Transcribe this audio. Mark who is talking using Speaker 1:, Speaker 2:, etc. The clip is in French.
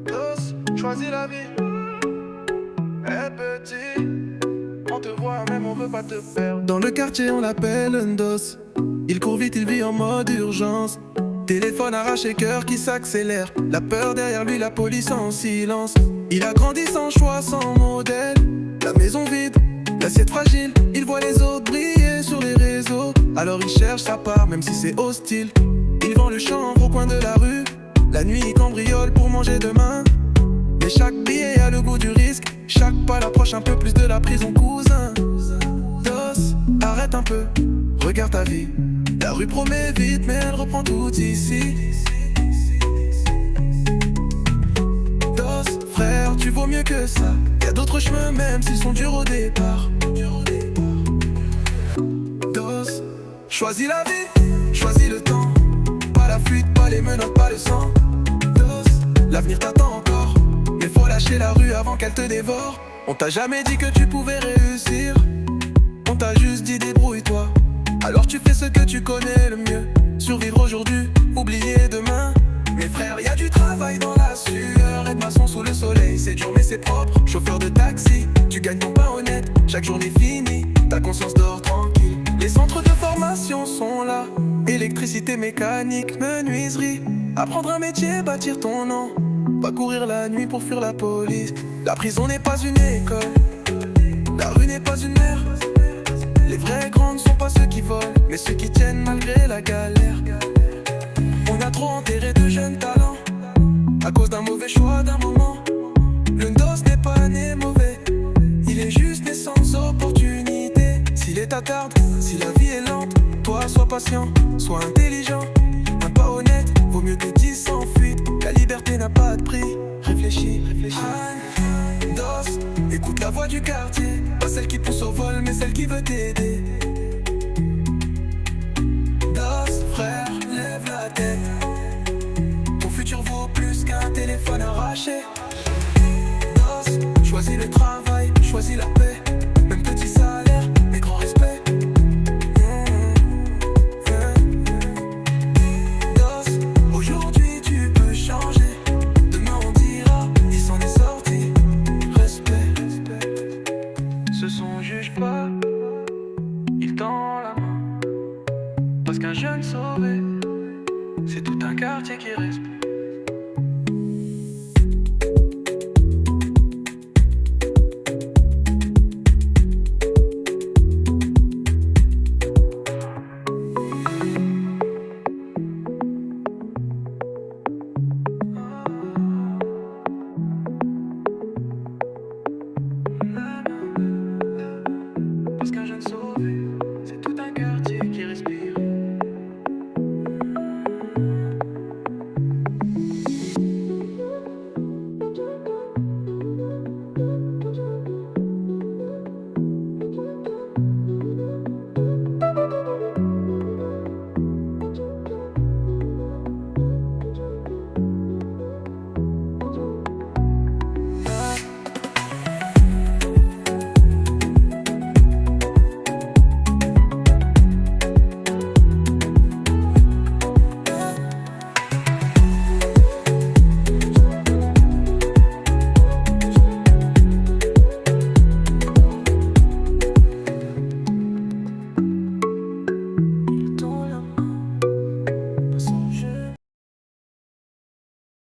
Speaker 1: Dos, choisis la vie. Eh petit, on te voit même, on veut pas te perdre.
Speaker 2: Dans le quartier on l'appelle un dos. Il court vite, il vit en mode urgence. Téléphone arraché, cœur qui s'accélère. La peur derrière lui, la police en silence. Il a grandi sans choix, sans modèle. La maison vide, l'assiette fragile. Il voit les autres briller sur les réseaux. Alors il cherche sa part, même si c'est hostile. Il vend le chanvre au coin de la rue. La nuit il cambriole pour manger demain. Mais chaque billet a le goût du risque. Chaque pas l'approche un peu plus de la prison, cousin. Dos, arrête un peu, regarde ta vie. La rue promet vite, mais elle reprend tout ici. Dos, frère, tu vaux mieux que ça. Y'a d'autres chemins même s'ils sont durs au départ. Dos, choisis la vie, choisis le temps. Pas la fuite, pas les menottes, pas le sang. Dos, l'avenir t'attend encore. Mais faut lâcher la rue avant qu'elle te dévore. On t'a jamais dit que tu pouvais réussir. On t'a juste dit débrouille-toi. Alors tu fais ce que tu connais le mieux. Survivre aujourd'hui, oublier demain. Mes frères, y'a du travail dans la sueur. Être maçon sous le soleil, c'est dur mais c'est propre. Chauffeur de taxi, tu gagnes ton pain honnête. Chaque journée finie, ta conscience dort tranquille. Les centres de formation sont là. Électricité, mécanique, menuiserie. Apprendre un métier, bâtir ton nom. Pas courir la nuit pour fuir la police. La prison n'est pas une école. La rue n'est pas une mer. Les vrais grands ne sont pas ceux qui volent, mais ceux qui tiennent malgré la galère. On a trop enterré de jeunes talents à cause d'un mauvais choix d'un moment. Le dos n'est pas né mauvais, il est juste né sans opportunité. Si l'état tarde, si la vie est lente, toi sois patient, sois intelligent. Un pas honnête vaut mieux que 10 sans fuite. La liberté n'a pas de prix, réfléchis, réfléchis. Dos, écoute la voix du quartier. Pas celle qui pousse au vol, mais celle qui veut t'aider. Dos, frère, lève la tête. Ton futur vaut plus qu'un téléphone arraché. Dos, choisis le travail, choisis la paix. Même petit salaire, mais grand respect. Dos, aujourd'hui tu peux changer. Demain on dira, il s'en est sorti. Ce son juge pas, il tend la main. Parce qu'un jeune sauvé, c'est tout un quartier qui respecte.